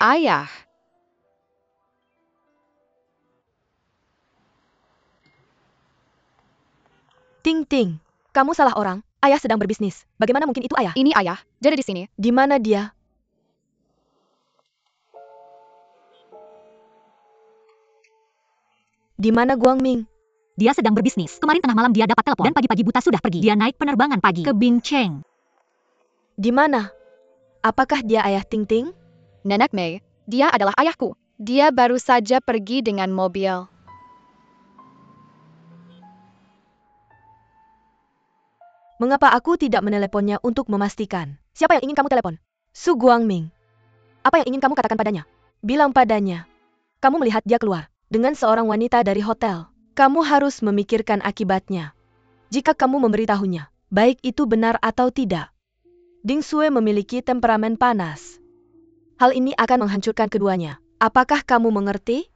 Ayah. Ting Ting, kamu salah orang. Ayah sedang berbisnis. Bagaimana mungkin itu ayah? Ini ayah, jadi di sini. Di mana dia? Di mana Guang Ming? Dia sedang berbisnis. Kemarin tengah malam dia dapat telepon dan pagi-pagi buta sudah pergi. Dia naik penerbangan pagi ke Bincheng. Di mana? Apakah dia ayah Ting Ting? Nenek Mei, dia adalah ayahku. Dia baru saja pergi dengan mobil. Mengapa aku tidak meneleponnya untuk memastikan? Siapa yang ingin kamu telepon? Su Guangming. Apa yang ingin kamu katakan padanya? Bilang padanya. Kamu melihat dia keluar dengan seorang wanita dari hotel. Kamu harus memikirkan akibatnya. Jika kamu memberitahunya, baik itu benar atau tidak. Ding Sue memiliki temperamen panas. Hal ini akan menghancurkan keduanya. Apakah kamu mengerti?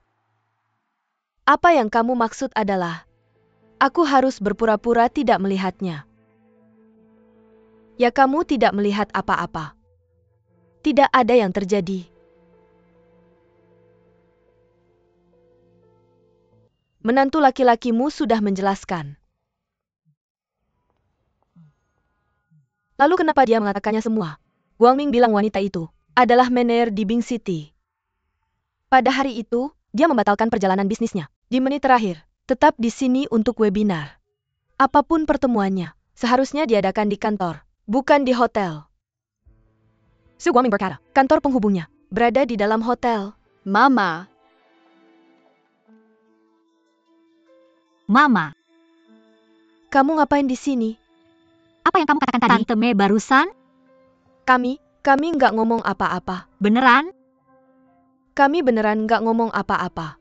Apa yang kamu maksud adalah, aku harus berpura-pura tidak melihatnya. Ya, kamu tidak melihat apa-apa. Tidak ada yang terjadi. Menantu laki-lakimu sudah menjelaskan. Lalu kenapa dia mengatakannya semua? Guangming bilang wanita itu adalah manajer di Bing City. Pada hari itu, dia membatalkan perjalanan bisnisnya. Di menit terakhir, tetap di sini untuk webinar. Apapun pertemuannya, seharusnya diadakan di kantor, bukan di hotel. Su Guangming berkata, kantor penghubungnya berada di dalam hotel. Mama. Mama, Kamu ngapain di sini? apa yang kamu katakan tadi? Tante Mei barusan? Kami nggak ngomong apa-apa. Beneran? Kami beneran nggak ngomong apa-apa.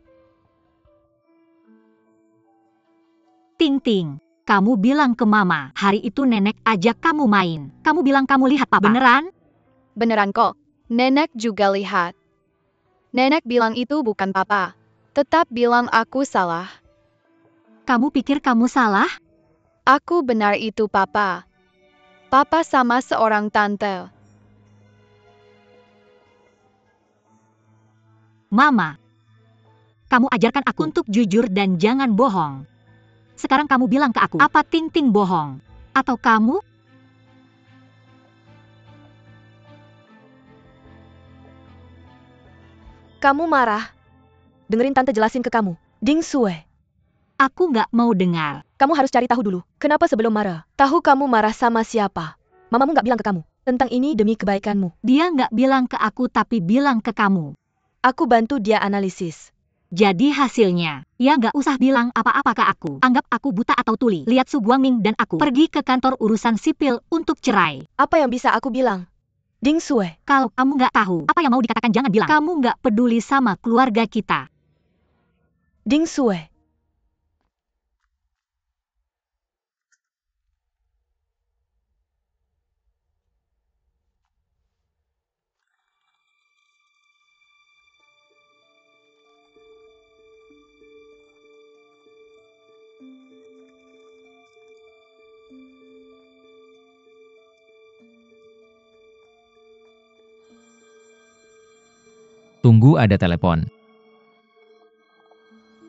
Ting Ting, kamu bilang ke Mama, hari itu nenek ajak kamu main. Kamu bilang kamu lihat Papa. Beneran? Beneran kok. Nenek juga lihat. Nenek bilang itu bukan papa. Tetap bilang aku salah. Kamu pikir kamu salah? Aku benar itu papa. Papa sama seorang tante. Mama, kamu ajarkan aku untuk jujur dan jangan bohong. Sekarang kamu bilang ke aku, apa Ting Ting bohong? Atau kamu? Kamu marah? Dengerin tante jelasin ke kamu. Ding Sue, Aku nggak mau dengar. kamu harus cari tahu dulu. Kenapa sebelum marah? Tahu kamu marah sama siapa? Mamamu nggak bilang ke kamu tentang ini demi kebaikanmu. Dia nggak bilang ke aku tapi bilang ke kamu. Aku bantu dia analisis. Jadi hasilnya, ya nggak usah bilang apa-apa ke aku. Anggap aku buta atau tuli. Lihat Su Guangming dan aku pergi ke kantor urusan sipil untuk cerai. Apa yang bisa aku bilang? Ding Sue, Kalau kamu nggak tahu, apa yang mau dikatakan jangan bilang. Kamu nggak peduli sama keluarga kita. Ding Sue. Tunggu, ada telepon.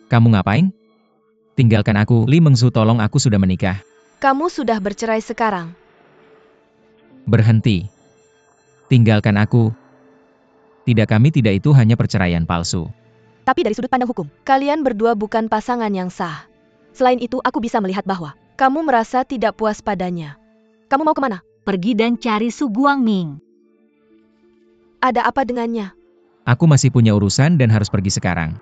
Kamu ngapain? Tinggalkan aku, Li Mengzu, tolong, aku sudah menikah. Kamu sudah bercerai sekarang. Berhenti. Tinggalkan aku. Tidak, kami tidak, itu hanya perceraian palsu. Tapi dari sudut pandang hukum, kalian berdua bukan pasangan yang sah. Selain itu, aku bisa melihat bahwa kamu merasa tidak puas padanya. Kamu mau kemana? Pergi dan cari Su Guangming. Ada apa dengannya? Aku masih punya urusan dan harus pergi sekarang.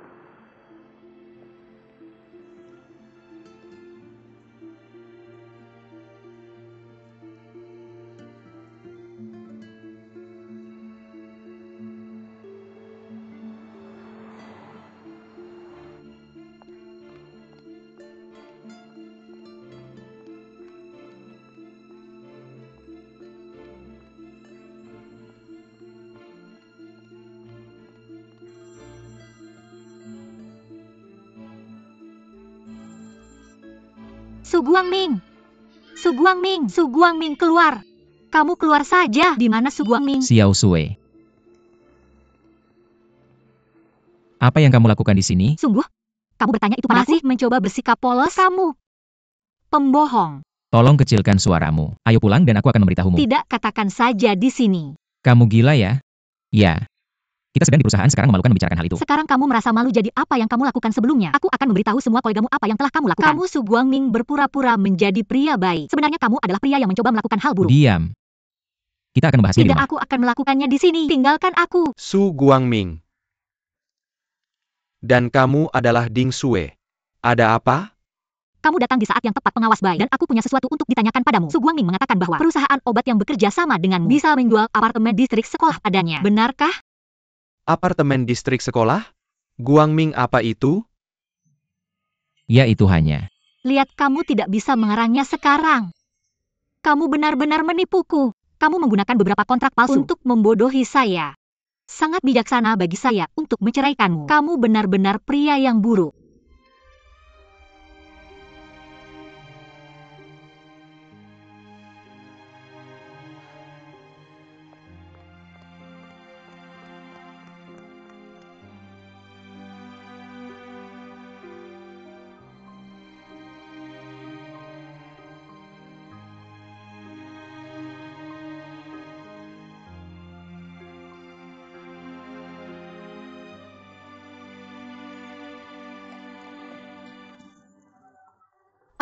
Su Guangming. Su Guangming. Su Guangming keluar. Kamu keluar saja. Di mana Su Guangming? Xiao Sui. Apa yang kamu lakukan di sini? Sungguh? Kamu bertanya itu padaku? Masih mencoba bersikap polos kamu? Pembohong. Tolong kecilkan suaramu. Ayo pulang dan aku akan memberitahumu. Tidak, katakan saja di sini. Kamu gila ya? Ya. Kita sedang di perusahaan sekarang memalukan membicarakan hal itu. Sekarang kamu merasa malu jadi apa yang kamu lakukan sebelumnya? Aku akan memberitahu semua kolegamu apa yang telah kamu lakukan. Kamu Su Guangming berpura-pura menjadi pria baik. Sebenarnya kamu adalah pria yang mencoba melakukan hal buruk. Diam. Kita akan membahasnya di Tidak, rumah. aku akan melakukannya di sini. Tinggalkan aku. Su Guangming. Dan kamu adalah Ding Sue. Ada apa? Kamu datang di saat yang tepat, pengawas baik, dan aku punya sesuatu untuk ditanyakan padamu. Su Guangming mengatakan bahwa perusahaan obat yang bekerja sama denganmu bisa menjual apartemen distrik sekolah padanya. Benarkah? Apartemen distrik sekolah? Guangming apa itu? Ya itu hanya. Lihat, kamu tidak bisa mengarangnya sekarang. Kamu benar-benar menipuku. Kamu menggunakan beberapa kontrak palsu untuk membodohi saya. Sangat bijaksana bagi saya untuk menceraikanmu. Kamu benar-benar pria yang buruk.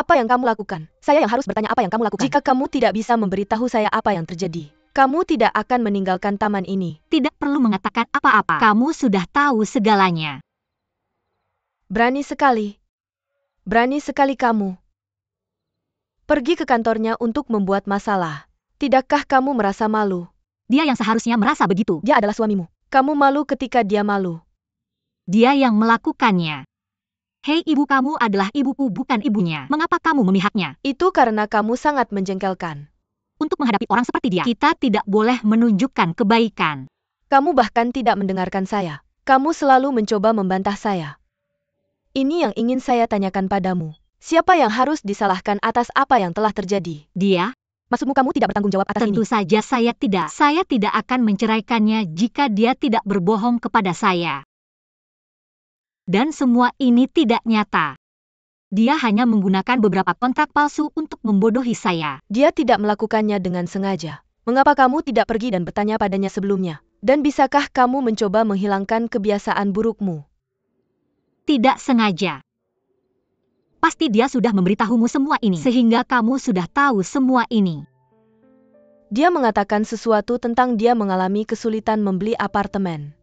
Apa yang kamu lakukan? Saya yang harus bertanya apa yang kamu lakukan. Jika kamu tidak bisa memberitahu saya apa yang terjadi, kamu tidak akan meninggalkan taman ini. Tidak perlu mengatakan apa-apa. Kamu sudah tahu segalanya. Berani sekali. Berani sekali kamu. Pergi ke kantornya untuk membuat masalah. Tidakkah kamu merasa malu? Dia yang seharusnya merasa begitu. Dia adalah suamimu. Kamu malu ketika dia malu. Dia yang melakukannya. Hei, ibu kamu adalah ibuku, bukan ibunya. Mengapa kamu memihaknya? Itu karena kamu sangat menjengkelkan. Untuk menghadapi orang seperti dia, kita tidak boleh menunjukkan kebaikan. Kamu bahkan tidak mendengarkan saya. Kamu selalu mencoba membantah saya. Ini yang ingin saya tanyakan padamu. Siapa yang harus disalahkan atas apa yang telah terjadi? Dia? Maksudmu kamu tidak bertanggung jawab atas Tentu ini? saja saya tidak. Saya tidak akan menceraikannya jika dia tidak berbohong kepada saya. Dan semua ini tidak nyata. Dia hanya menggunakan beberapa kontrak palsu untuk membodohi saya. Dia tidak melakukannya dengan sengaja. Mengapa kamu tidak pergi dan bertanya padanya sebelumnya? Dan bisakah kamu mencoba menghilangkan kebiasaan burukmu? Tidak sengaja. Pasti dia sudah memberitahumu semua ini, sehingga kamu sudah tahu semua ini. Dia mengatakan sesuatu tentang dia mengalami kesulitan membeli apartemen.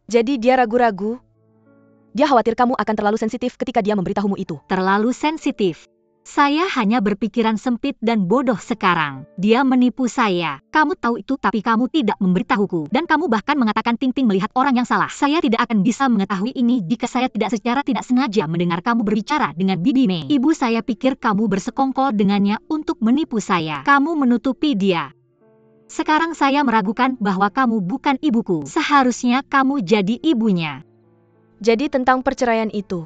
Jadi dia ragu-ragu? Dia khawatir kamu akan terlalu sensitif ketika dia memberitahumu itu. Terlalu sensitif. Saya hanya berpikiran sempit dan bodoh sekarang. Dia menipu saya. Kamu tahu itu tapi kamu tidak memberitahuku. Dan kamu bahkan mengatakan Ting-Ting melihat orang yang salah. Saya tidak akan bisa mengetahui ini jika saya secara tidak sengaja mendengar kamu berbicara dengan Bibi Mei. Ibu saya pikir kamu bersekongkol dengannya untuk menipu saya. Kamu menutupi dia. Sekarang saya meragukan bahwa kamu bukan ibuku. Seharusnya kamu jadi ibunya. Jadi tentang perceraian itu.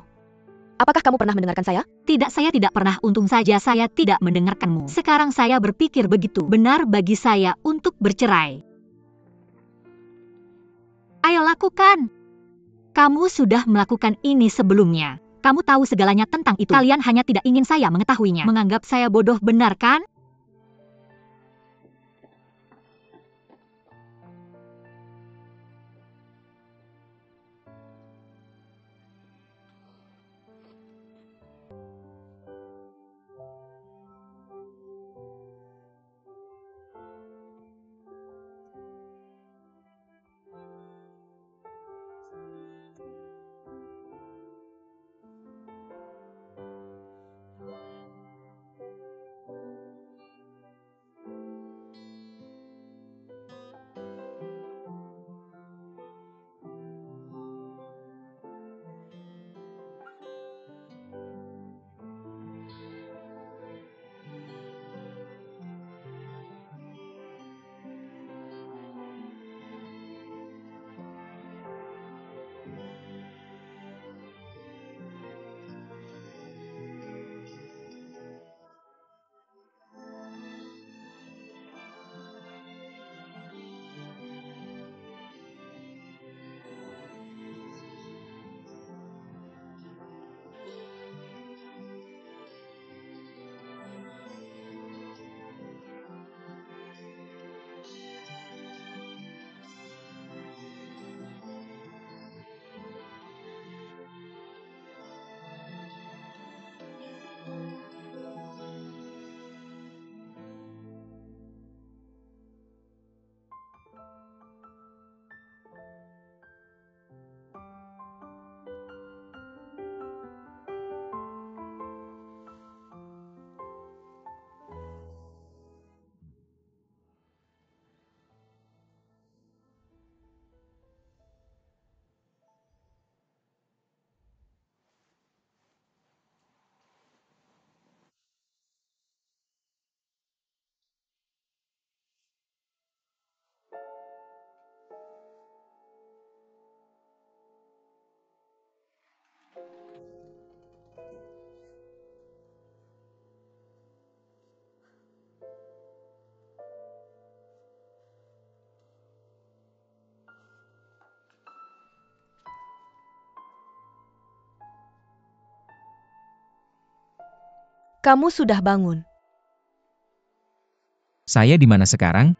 Apakah kamu pernah mendengarkan saya? Tidak, saya tidak pernah. Untung saja saya tidak mendengarkanmu. Sekarang saya berpikir begitu. Benar bagi saya untuk bercerai. Ayo lakukan. Kamu sudah melakukan ini sebelumnya. Kamu tahu segalanya tentang itu. Kalian hanya tidak ingin saya mengetahuinya. Menganggap saya bodoh, benar kan? Kamu sudah bangun. Saya di mana sekarang?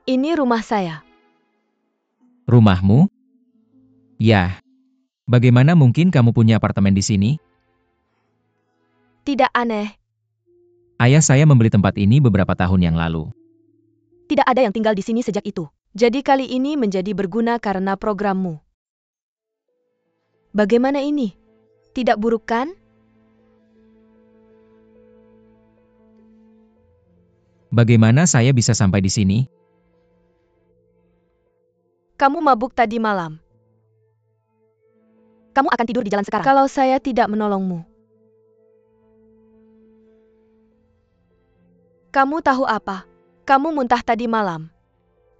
Ini rumah saya. Rumahmu? Yah. Bagaimana mungkin kamu punya apartemen di sini? Tidak aneh. Ayah saya membeli tempat ini beberapa tahun yang lalu. Tidak ada yang tinggal di sini sejak itu. Jadi kali ini menjadi berguna karena programmu. Bagaimana ini? Tidak buruk kan? Bagaimana saya bisa sampai di sini? Kamu mabuk tadi malam. Kamu akan tidur di jalan sekarang. Kalau saya tidak menolongmu. Kamu tahu apa? Kamu muntah tadi malam.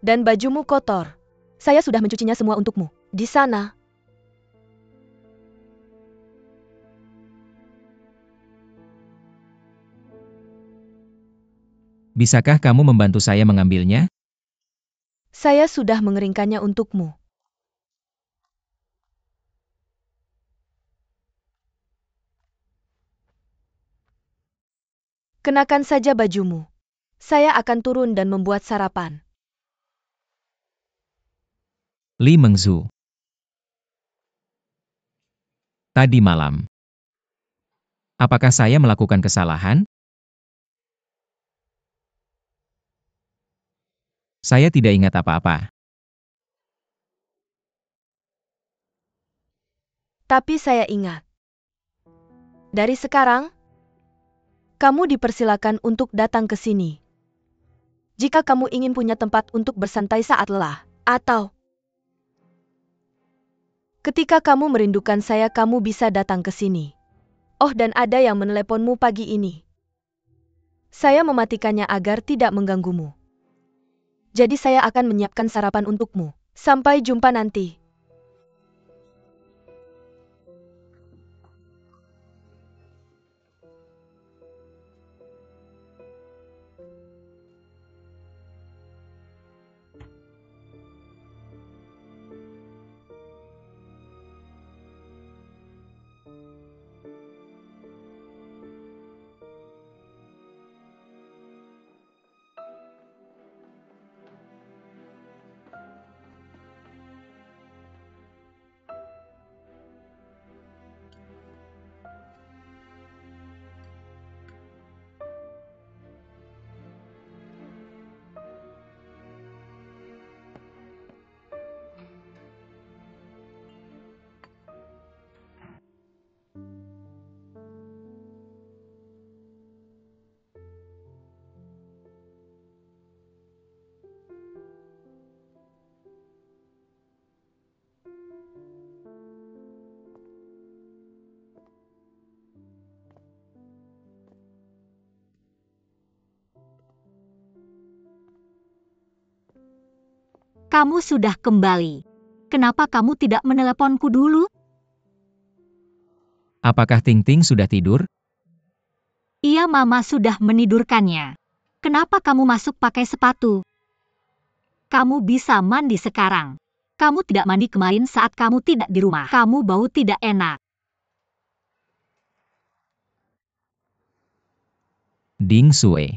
Dan bajumu kotor. Saya sudah mencucinya semua untukmu. Di sana. Bisakah kamu membantu saya mengambilnya? Saya sudah mengeringkannya untukmu. Kenakan saja bajumu. Saya akan turun dan membuat sarapan. Li Mengzu. Tadi malam. Apakah saya melakukan kesalahan? Saya tidak ingat apa-apa. Tapi saya ingat. Dari sekarang, kamu dipersilakan untuk datang ke sini. Jika kamu ingin punya tempat untuk bersantai saat lelah, atau ketika kamu merindukan saya, kamu bisa datang ke sini. Oh, dan ada yang meneleponmu pagi ini. Saya mematikannya agar tidak mengganggumu. Jadi saya akan menyiapkan sarapan untukmu. Sampai jumpa nanti. Kamu sudah kembali. Kenapa kamu tidak meneleponku dulu? Apakah Ting Ting sudah tidur? Iya, Mama sudah menidurkannya. Kenapa kamu masuk pakai sepatu? Kamu bisa mandi sekarang. Kamu tidak mandi kemarin saat kamu tidak di rumah. Kamu bau tidak enak. Ding Sue.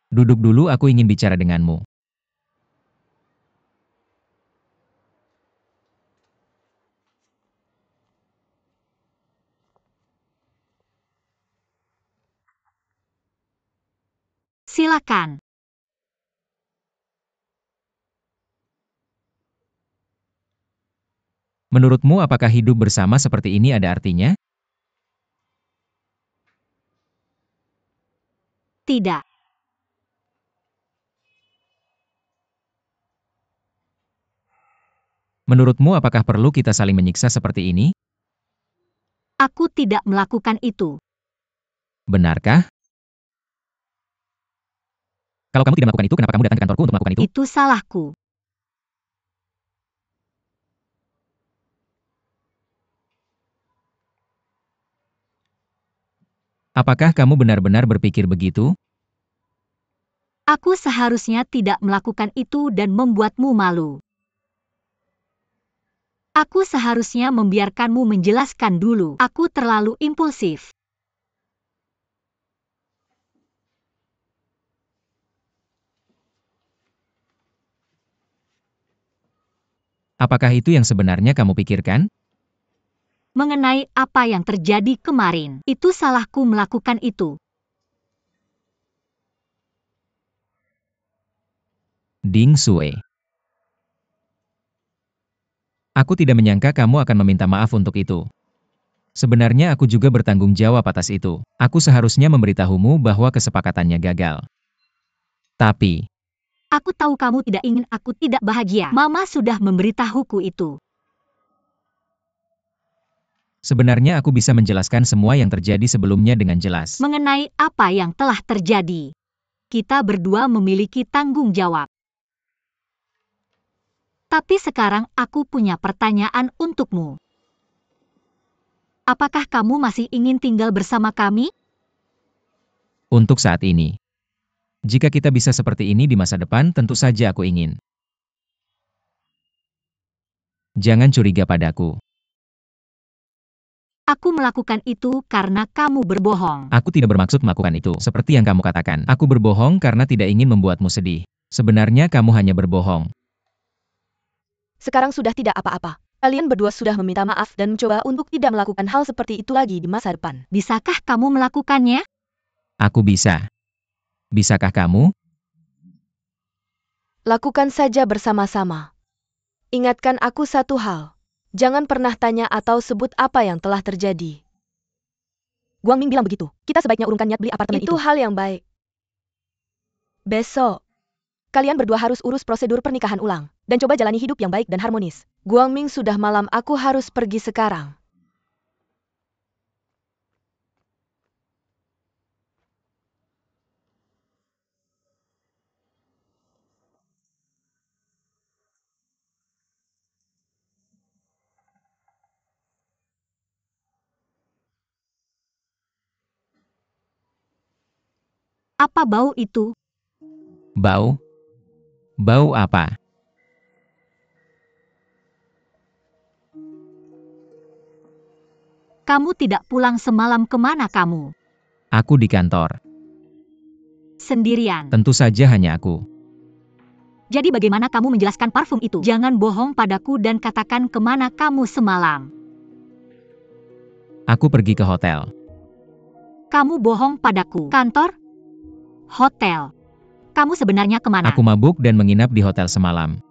Duduk dulu, aku ingin bicara denganmu. Silakan. Menurutmu apakah hidup bersama seperti ini ada artinya? Tidak. Menurutmu apakah perlu kita saling menyiksa seperti ini? Aku tidak melakukan itu. Benarkah? Kalau kamu tidak melakukan itu, kenapa kamu datang ke kantorku untuk melakukan itu? Itu salahku. Apakah kamu benar-benar berpikir begitu? Aku seharusnya tidak melakukan itu dan membuatmu malu. Aku seharusnya membiarkanmu menjelaskan dulu. Aku terlalu impulsif. Apakah itu yang sebenarnya kamu pikirkan? Mengenai apa yang terjadi kemarin, itu salahku melakukan itu. Ding Sue. Aku tidak menyangka kamu akan meminta maaf untuk itu. Sebenarnya aku juga bertanggung jawab atas itu. Aku seharusnya memberitahumu bahwa kesepakatannya gagal. Tapi, Aku tahu kamu tidak ingin aku tidak bahagia. Mama sudah memberitahuku itu. sebenarnya aku bisa menjelaskan semua yang terjadi sebelumnya dengan jelas. Mengenai apa yang telah terjadi, kita berdua memiliki tanggung jawab. Tapi sekarang aku punya pertanyaan untukmu. Apakah kamu masih ingin tinggal bersama kami? Untuk saat ini. Jika kita bisa seperti ini di masa depan, tentu saja aku ingin. Jangan curiga padaku. Aku melakukan itu karena kamu berbohong. Aku tidak bermaksud melakukan itu, seperti yang kamu katakan. Aku berbohong karena tidak ingin membuatmu sedih. Sebenarnya kamu hanya berbohong. Sekarang sudah tidak apa-apa. Kalian berdua sudah meminta maaf dan mencoba untuk tidak melakukan hal seperti itu lagi di masa depan. Bisakah kamu melakukannya? Aku bisa. Bisakah kamu? Lakukan saja bersama-sama. Ingatkan aku satu hal. Jangan pernah tanya atau sebut apa yang telah terjadi. Guang Ming bilang begitu. Kita sebaiknya urungkan niat beli apartemen itu. Itu hal yang baik. Besok, kalian berdua harus urus prosedur pernikahan ulang. Dan coba jalani hidup yang baik dan harmonis. Guang Ming, sudah malam, aku harus pergi sekarang. Apa bau itu? Bau? Bau apa? Kamu tidak pulang semalam, kemana kamu? Aku di kantor. Sendirian. Tentu saja hanya aku. Jadi bagaimana kamu menjelaskan parfum itu? Jangan bohong padaku dan katakan kemana kamu semalam. Aku pergi ke hotel. Kamu bohong padaku. Kantor? Hotel. Kamu sebenarnya kemana? Aku mabuk dan menginap di hotel semalam.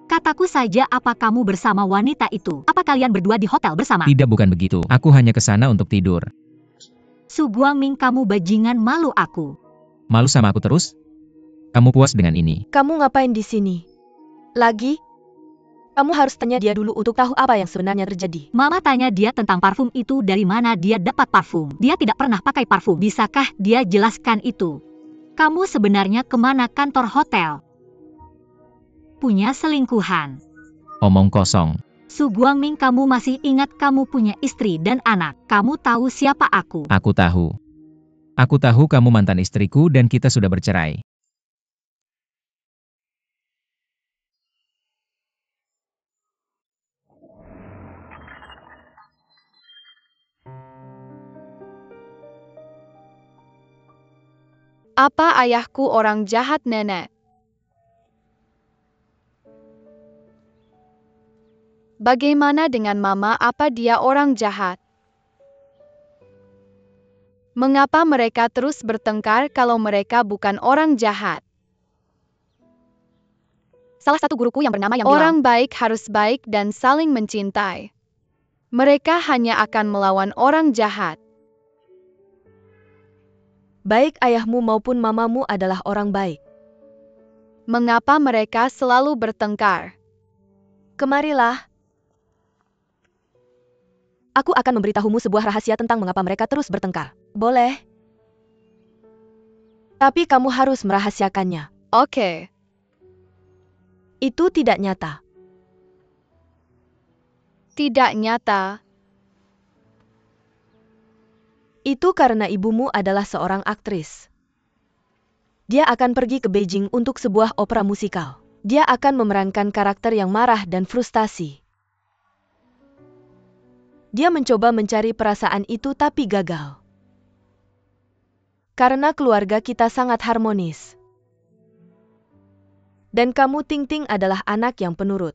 Kataku saja, apa kamu bersama wanita itu? Apa kalian berdua di hotel bersama? Tidak, bukan begitu. Aku hanya ke sana untuk tidur. Su Guangming, kamu bajingan, malu aku. Malu sama aku terus? Kamu puas dengan ini? Kamu ngapain di sini? Lagi? Kamu harus tanya dia dulu untuk tahu apa yang sebenarnya terjadi. Mama tanya dia tentang parfum itu, dari mana dia dapat parfum. Dia tidak pernah pakai parfum. Bisakah dia jelaskan itu? Kamu sebenarnya kemana? Kantor hotel. Punya selingkuhan. Omong kosong. Su Guangming, kamu masih ingat kamu punya istri dan anak. Kamu tahu siapa aku? Aku tahu. Aku tahu kamu mantan istriku dan kita sudah bercerai. Apa ayahku orang jahat, Nenek? Bagaimana dengan Mama? Apa dia orang jahat? Mengapa mereka terus bertengkar kalau mereka bukan orang jahat? Salah satu guruku yang bernama Yang bilang, Orang baik harus baik dan saling mencintai. Mereka hanya akan melawan orang jahat. Baik ayahmu maupun mamamu adalah orang baik. Mengapa mereka selalu bertengkar? Kemarilah. aku akan memberitahumu sebuah rahasia tentang mengapa mereka terus bertengkar. Boleh. Tapi kamu harus merahasiakannya. Oke. Itu tidak nyata. Tidak nyata. Itu karena ibumu adalah seorang aktris. Dia akan pergi ke Beijing untuk sebuah opera musikal. Dia akan memerankan karakter yang marah dan frustasi. Dia mencoba mencari perasaan itu tapi gagal. Karena keluarga kita sangat harmonis. Dan kamu Ting-Ting adalah anak yang penurut.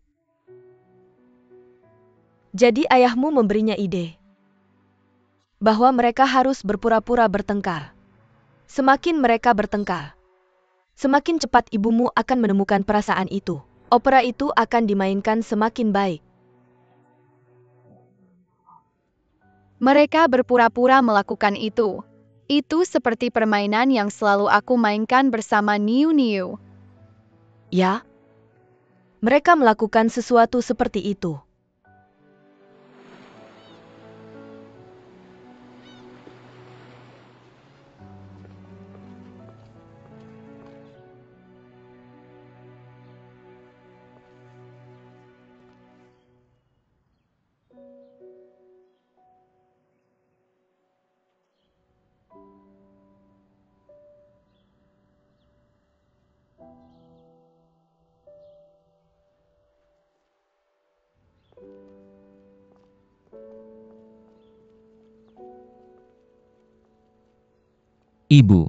Jadi ayahmu memberinya ide bahwa mereka harus berpura-pura bertengkar. Semakin mereka bertengkar, semakin cepat ibumu akan menemukan perasaan itu. Opera itu akan dimainkan semakin baik. Mereka berpura-pura melakukan itu. Itu seperti permainan yang selalu aku mainkan bersama Niu-Niu. Ya, mereka melakukan sesuatu seperti itu. Ibu.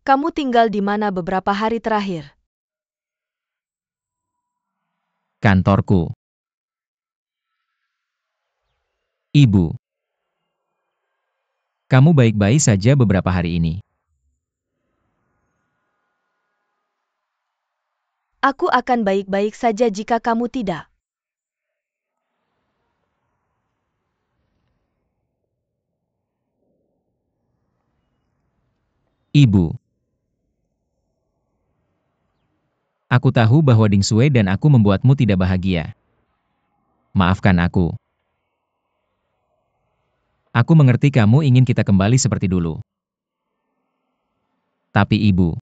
Kamu tinggal di mana beberapa hari terakhir? Kantorku. Ibu. Kamu baik-baik saja beberapa hari ini. Aku akan baik-baik saja jika kamu tidak. Ibu. Aku tahu bahwa Ding Sue dan aku membuatmu tidak bahagia. Maafkan aku. Aku mengerti kamu ingin kita kembali seperti dulu. Tapi ibu,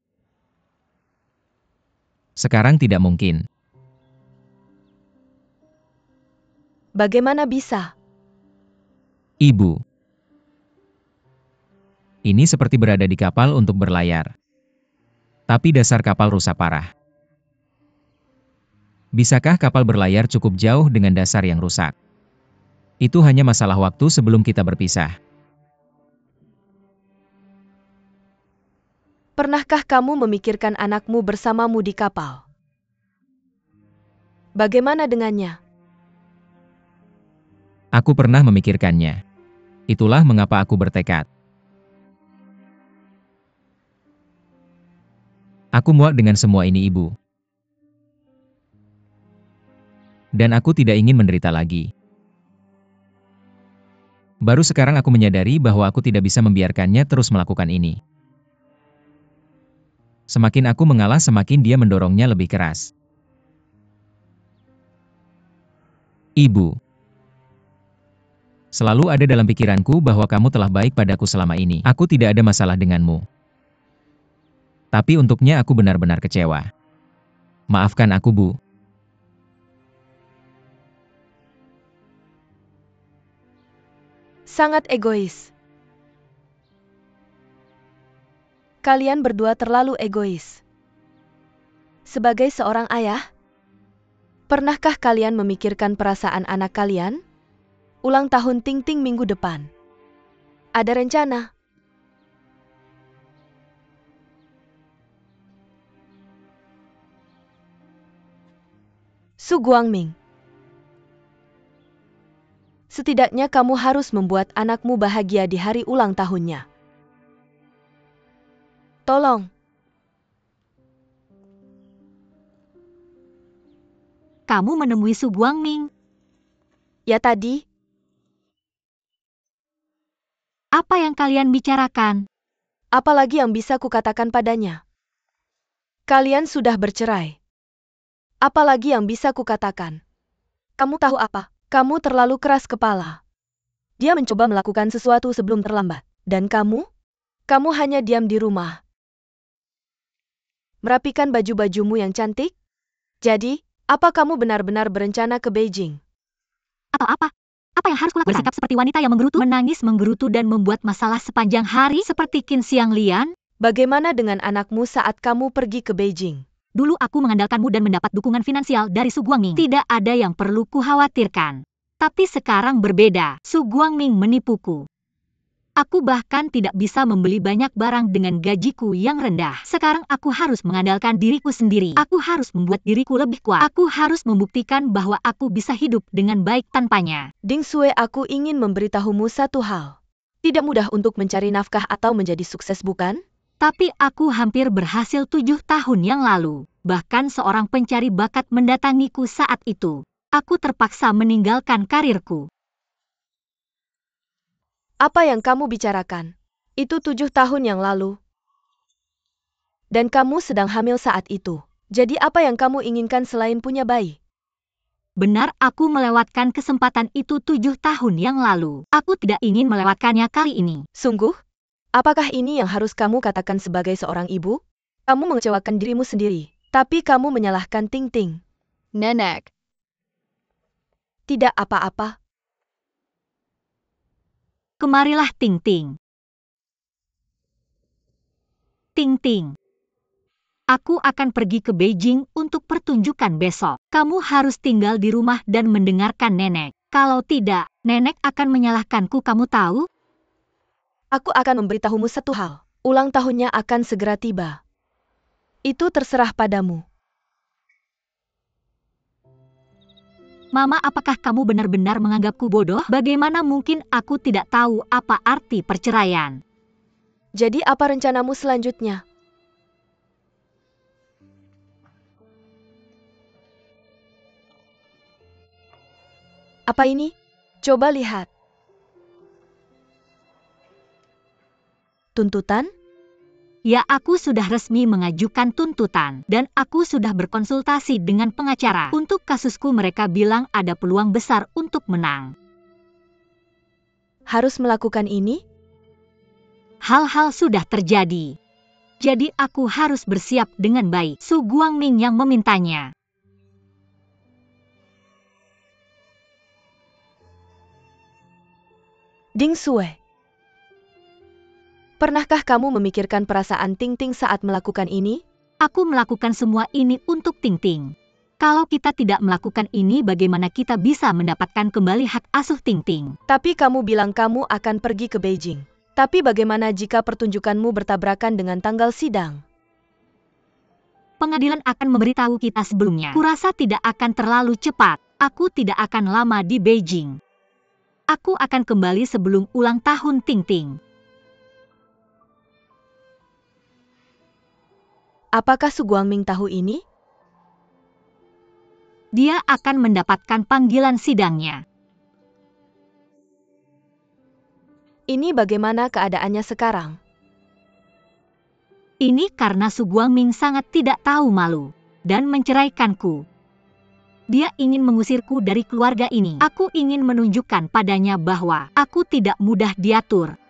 sekarang tidak mungkin. Bagaimana bisa? Ibu, ini seperti berada di kapal untuk berlayar. Tapi dasar kapal rusak parah. Bisakah kapal berlayar cukup jauh dengan dasar yang rusak? Itu hanya masalah waktu sebelum kita berpisah. Pernahkah kamu memikirkan anakmu bersamamu di kapal? Bagaimana dengannya? Aku pernah memikirkannya. Itulah mengapa aku bertekad. Aku muak dengan semua ini, Ibu. Dan aku tidak ingin menderita lagi. Baru sekarang aku menyadari bahwa aku tidak bisa membiarkannya terus melakukan ini. Semakin aku mengalah, semakin dia mendorongnya lebih keras. Ibu. Selalu ada dalam pikiranku bahwa kamu telah baik padaku selama ini. Aku tidak ada masalah denganmu. Tapi untuknya aku benar-benar kecewa. Maafkan aku, Bu. Sangat egois. Kalian berdua terlalu egois. Sebagai seorang ayah, pernahkah kalian memikirkan perasaan anak kalian? Ulang tahun Ting-Ting minggu depan. Ada rencana? Su Guangming. Setidaknya kamu harus membuat anakmu bahagia di hari ulang tahunnya. Tolong. Kamu menemui Su Guangming. Ya tadi, Apa yang kalian bicarakan? apalagi yang bisa kukatakan padanya? Kalian sudah bercerai. Apalagi yang bisa kukatakan? Kamu tahu apa? Kamu terlalu keras kepala. Dia mencoba melakukan sesuatu sebelum terlambat. Dan kamu? Kamu hanya diam di rumah. Merapikan baju-bajumu yang cantik? Jadi, apa kamu benar-benar berencana ke Beijing? Atau apa? Apa yang harus kulakukan? Bersikap seperti wanita yang menggerutu, menangis, menggerutu dan membuat masalah sepanjang hari seperti Qin Xiang Lian? Bagaimana dengan anakmu saat kamu pergi ke Beijing? Dulu aku mengandalkanmu dan mendapat dukungan finansial dari Su Guangming. Tidak ada yang perlu kukhawatirkan. Tapi sekarang berbeda. Su Guangming menipuku. Aku bahkan tidak bisa membeli banyak barang dengan gajiku yang rendah. Sekarang aku harus mengandalkan diriku sendiri. Aku harus membuat diriku lebih kuat. Aku harus membuktikan bahwa aku bisa hidup dengan baik tanpanya. Ding Sue, aku ingin memberitahumu satu hal. Tidak mudah untuk mencari nafkah atau menjadi sukses, bukan? Tapi aku hampir berhasil 7 tahun yang lalu. Bahkan seorang pencari bakat mendatangiku saat itu. Aku terpaksa meninggalkan karirku. Apa yang kamu bicarakan? Itu 7 tahun yang lalu. Dan kamu sedang hamil saat itu. Jadi apa yang kamu inginkan selain punya bayi? Benar, aku melewatkan kesempatan itu 7 tahun yang lalu. Aku tidak ingin melewatkannya kali ini. Sungguh? Apakah ini yang harus kamu katakan sebagai seorang ibu? Kamu mengecewakan dirimu sendiri, tapi kamu menyalahkan Ting Ting. Nenek. Tidak apa-apa. Kemarilah Ting Ting. Ting Ting. Aku akan pergi ke Beijing untuk pertunjukan besok. Kamu harus tinggal di rumah dan mendengarkan nenek. Kalau tidak, nenek akan menyalahkanku, kamu tahu? Aku akan memberitahumu satu hal. Ulang tahunnya akan segera tiba. Itu terserah padamu. Mama, apakah kamu benar-benar menganggapku bodoh? Bagaimana mungkin aku tidak tahu apa arti perceraian? Jadi apa rencanamu selanjutnya? Apa ini? Coba lihat. Tuntutan? Ya, aku sudah resmi mengajukan tuntutan, dan aku sudah berkonsultasi dengan pengacara. Untuk kasusku mereka bilang ada peluang besar untuk menang. Harus melakukan ini? Hal-hal sudah terjadi. Jadi aku harus bersiap dengan baik. Su Guangming yang memintanya. Ding Sue. Pernahkah kamu memikirkan perasaan Ting Ting saat melakukan ini? Aku melakukan semua ini untuk Ting Ting. Kalau kita tidak melakukan ini, bagaimana kita bisa mendapatkan kembali hak asuh Ting Ting? Tapi kamu bilang kamu akan pergi ke Beijing. Tapi bagaimana jika pertunjukanmu bertabrakan dengan tanggal sidang? Pengadilan akan memberitahu kita sebelumnya. Kurasa tidak akan terlalu cepat. Aku tidak akan lama di Beijing. Aku akan kembali sebelum ulang tahun Ting Ting. Apakah Su Guangming tahu ini? Dia akan mendapatkan panggilan sidangnya. Ini bagaimana keadaannya sekarang? Ini karena Su Guangming sangat tidak tahu malu dan menceraikanku. Dia ingin mengusirku dari keluarga ini. Aku ingin menunjukkan padanya bahwa aku tidak mudah diatur.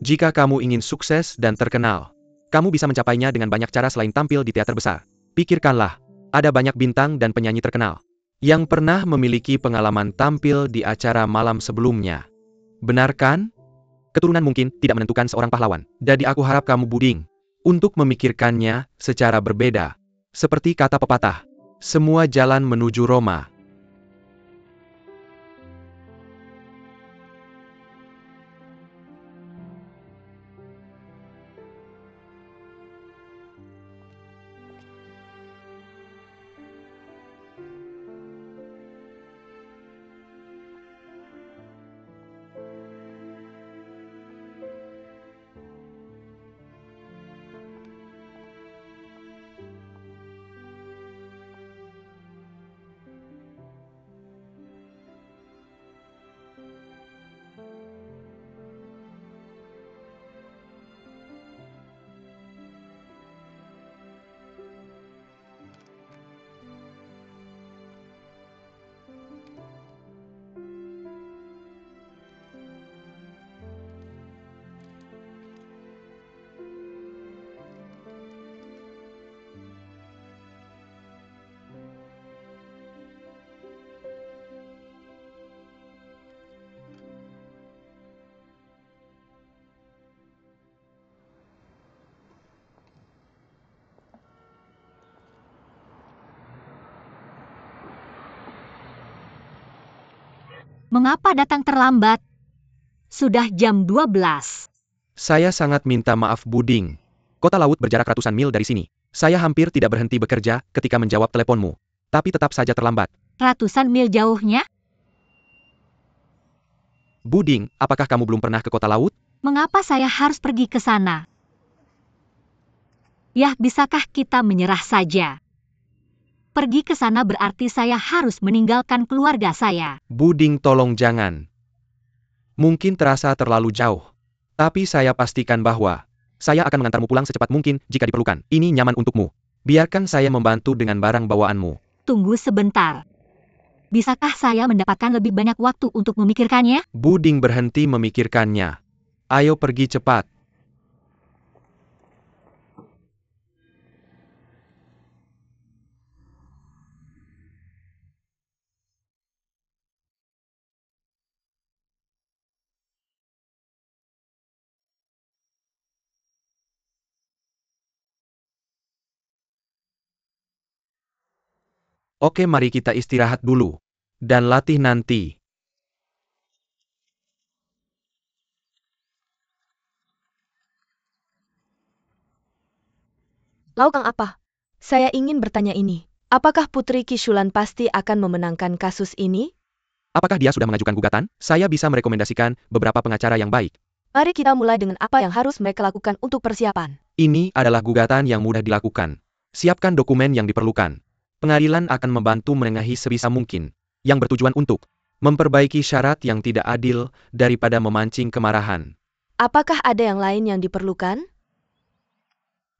Jika kamu ingin sukses dan terkenal, kamu bisa mencapainya dengan banyak cara selain tampil di teater besar. Pikirkanlah, ada banyak bintang dan penyanyi terkenal yang pernah memiliki pengalaman tampil di acara malam sebelumnya. Benar kan? Keturunan mungkin tidak menentukan seorang pahlawan. Jadi aku harap kamu Buding untuk memikirkannya secara berbeda. Seperti kata pepatah, semua jalan menuju Roma. Mengapa datang terlambat? Sudah jam 12. Saya sangat minta maaf, Buding. Kota laut berjarak ratusan mil dari sini. Saya hampir tidak berhenti bekerja ketika menjawab teleponmu. Tapi tetap saja terlambat. Ratusan mil jauhnya? Buding, apakah kamu belum pernah ke kota laut? Mengapa saya harus pergi ke sana? Yah, bisakah kita menyerah saja? Pergi ke sana berarti saya harus meninggalkan keluarga saya. Buding, tolong jangan. Mungkin terasa terlalu jauh. Tapi saya pastikan bahwa saya akan mengantarmu pulang secepat mungkin jika diperlukan. Ini nyaman untukmu. Biarkan saya membantu dengan barang bawaanmu. Tunggu sebentar. Bisakah saya mendapatkan lebih banyak waktu untuk memikirkannya? Buding berhenti memikirkannya. Ayo pergi cepat. Oke, mari kita istirahat dulu. Dan latih nanti. Laukang apa? Saya ingin bertanya ini. Apakah Putri Kishulan pasti akan memenangkan kasus ini? Apakah dia sudah mengajukan gugatan? Saya bisa merekomendasikan beberapa pengacara yang baik. Mari kita mulai dengan apa yang harus mereka lakukan untuk persiapan. Ini adalah gugatan yang mudah dilakukan. Siapkan dokumen yang diperlukan. Pengadilan akan membantu menengahi sebisa mungkin, yang bertujuan untuk memperbaiki syarat yang tidak adil daripada memancing kemarahan. Apakah ada yang lain yang diperlukan?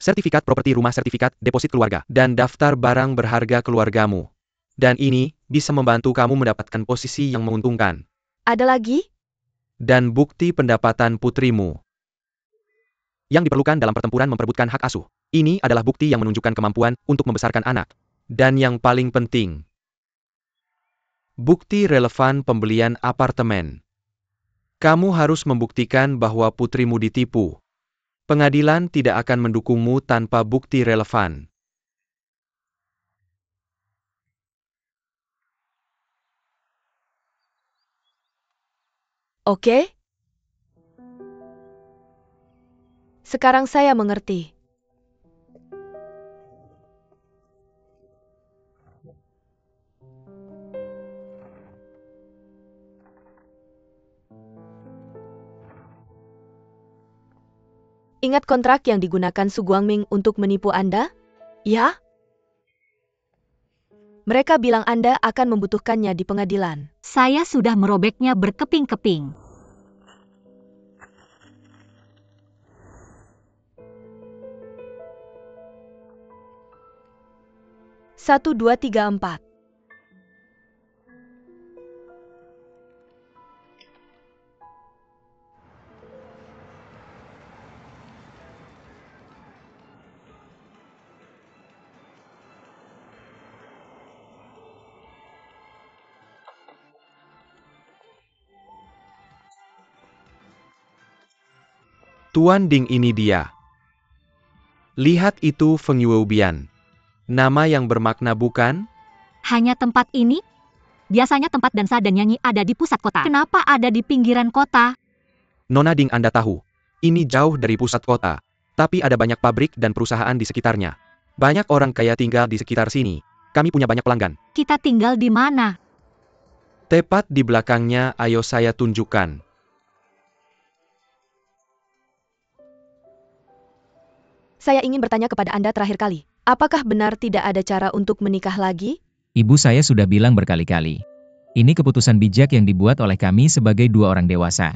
Sertifikat properti rumah, sertifikat deposit keluarga, dan daftar barang berharga keluargamu. Dan ini bisa membantu kamu mendapatkan posisi yang menguntungkan. Ada lagi? Dan bukti pendapatan putrimu. Yang diperlukan dalam pertempuran memperebutkan hak asuh. Ini adalah bukti yang menunjukkan kemampuan untuk membesarkan anak. Dan yang paling penting, bukti relevan pembelian apartemen. Kamu harus membuktikan bahwa putrimu ditipu. Pengadilan tidak akan mendukungmu tanpa bukti relevan. Oke. Sekarang saya mengerti. Ingat kontrak yang digunakan Su Guangming untuk menipu Anda? Ya? Mereka bilang Anda akan membutuhkannya di pengadilan. Saya sudah merobeknya berkeping-keping. Satu, dua, tiga, empat. Tuan Ding, ini dia. Lihat itu Feng Yuobian. Nama yang bermakna bukan? Hanya tempat ini? Biasanya tempat dansa dan nyanyi ada di pusat kota. Kenapa ada di pinggiran kota? Nona Ding, Anda tahu, ini jauh dari pusat kota. Tapi ada banyak pabrik dan perusahaan di sekitarnya. Banyak orang kaya tinggal di sekitar sini. Kami punya banyak pelanggan. Kita tinggal di mana? Tepat di belakangnya, ayo saya tunjukkan. Saya ingin bertanya kepada Anda terakhir kali. Apakah benar tidak ada cara untuk menikah lagi? Ibu saya sudah bilang berkali-kali. Ini keputusan bijak yang dibuat oleh kami sebagai dua orang dewasa.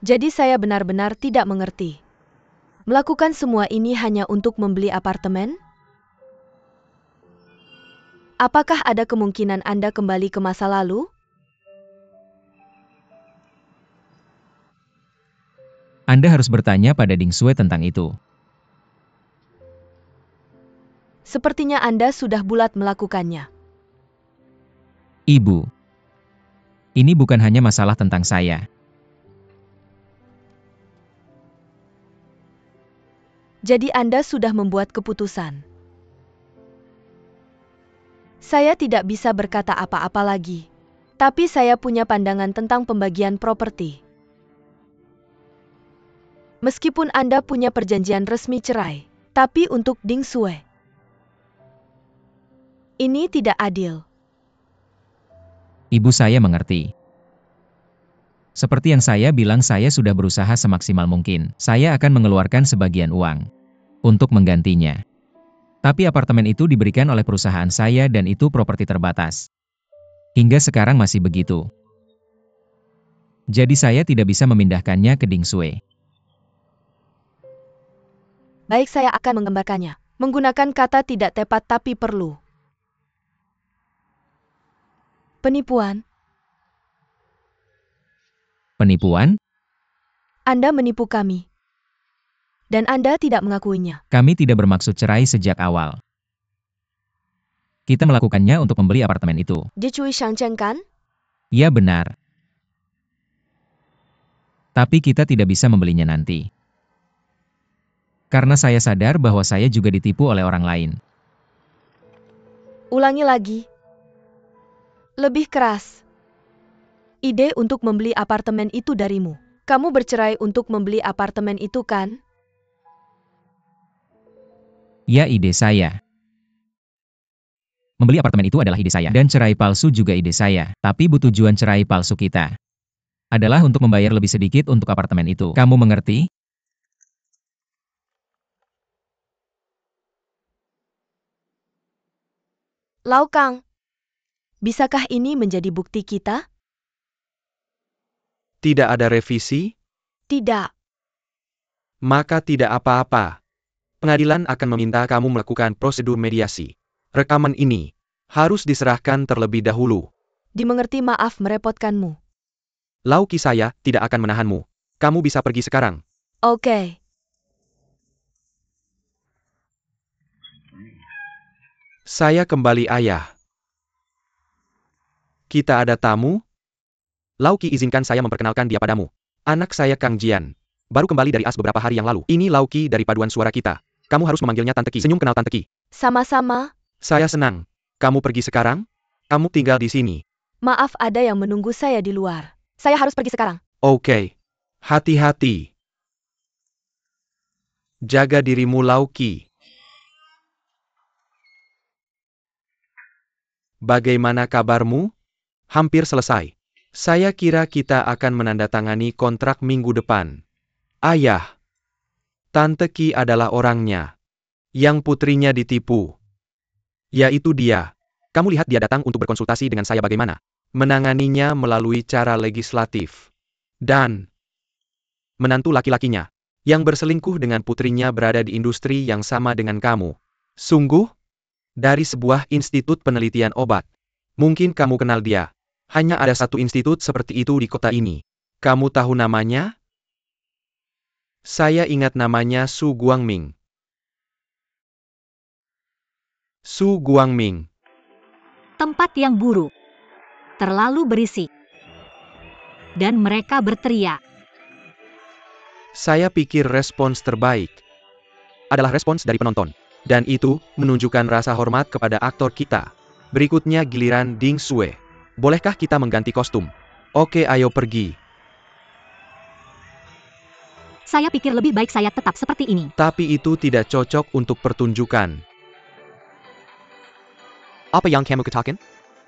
Jadi saya benar-benar tidak mengerti. Melakukan semua ini hanya untuk membeli apartemen? Apakah ada kemungkinan Anda kembali ke masa lalu? Anda harus bertanya pada Ding Sue tentang itu. Sepertinya Anda sudah bulat melakukannya. Ibu, ini bukan hanya masalah tentang saya. Jadi Anda sudah membuat keputusan. Saya tidak bisa berkata apa-apa lagi. Tapi saya punya pandangan tentang pembagian properti. Meskipun Anda punya perjanjian resmi cerai, tapi untuk Ding Sue, ini tidak adil. Ibu saya mengerti. Seperti yang saya bilang, saya sudah berusaha semaksimal mungkin. Saya akan mengeluarkan sebagian uang untuk menggantinya. Tapi apartemen itu diberikan oleh perusahaan saya dan itu properti terbatas. Hingga sekarang masih begitu. Jadi saya tidak bisa memindahkannya ke Ding Sue. Baik, saya akan menggambarkannya. Menggunakan kata tidak tepat tapi perlu. Penipuan. Penipuan? Anda menipu kami. Dan Anda tidak mengakuinya. Kami tidak bermaksud cerai sejak awal. Kita melakukannya untuk membeli apartemen itu. Dicui Shangcheng kan? Ya benar. Tapi kita tidak bisa membelinya nanti. Karena saya sadar bahwa saya juga ditipu oleh orang lain. Ulangi lagi. Lebih keras. Ide untuk membeli apartemen itu darimu. Kamu bercerai untuk membeli apartemen itu kan? Ya, ide saya. Membeli apartemen itu adalah ide saya. Dan cerai palsu juga ide saya. Tapi tujuan cerai palsu kita adalah untuk membayar lebih sedikit untuk apartemen itu. Kamu mengerti? Lau Kang, bisakah ini menjadi bukti kita? Tidak ada revisi? Tidak. Maka tidak apa-apa. Pengadilan akan meminta kamu melakukan prosedur mediasi. Rekaman ini harus diserahkan terlebih dahulu. Dimengerti, maaf merepotkanmu. Lauki saya tidak akan menahanmu. Kamu bisa pergi sekarang. Oke. Saya kembali, ayah. Kita ada tamu? Lauki, izinkan saya memperkenalkan dia padamu. Anak saya Kang Jian. Baru kembali dari AS beberapa hari yang lalu. Ini Lauki dari paduan suara kita. Kamu harus memanggilnya Tante Ki. Senyum kenal Tante Ki. Sama-sama. Saya senang. Kamu pergi sekarang? Kamu tinggal di sini. Maaf, ada yang menunggu saya di luar. Saya harus pergi sekarang. Oke. Hati-hati. Jaga dirimu, Lauki. Bagaimana kabarmu? Hampir selesai. Saya kira kita akan menandatangani kontrak minggu depan. Ayah. Tante Ki adalah orangnya. Yang putrinya ditipu. Yaitu dia. Kamu lihat dia datang untuk berkonsultasi dengan saya bagaimana menanganinya melalui cara legislatif. Dan menantu laki-lakinya yang berselingkuh dengan putrinya berada di industri yang sama dengan kamu. Sungguh? Dari sebuah institut penelitian obat. Mungkin kamu kenal dia. Hanya ada satu institut seperti itu di kota ini. Kamu tahu namanya? Saya ingat namanya Su Guangming. Su Guangming. Tempat yang buruk. Terlalu berisik. Dan mereka berteriak. Saya pikir respons terbaik adalah respons dari penonton. Dan itu menunjukkan rasa hormat kepada aktor kita. Berikutnya giliran Ding Sue. Bolehkah kita mengganti kostum? Oke, ayo pergi. Saya pikir lebih baik saya tetap seperti ini. Tapi itu tidak cocok untuk pertunjukan. Apa yang kamu katakan?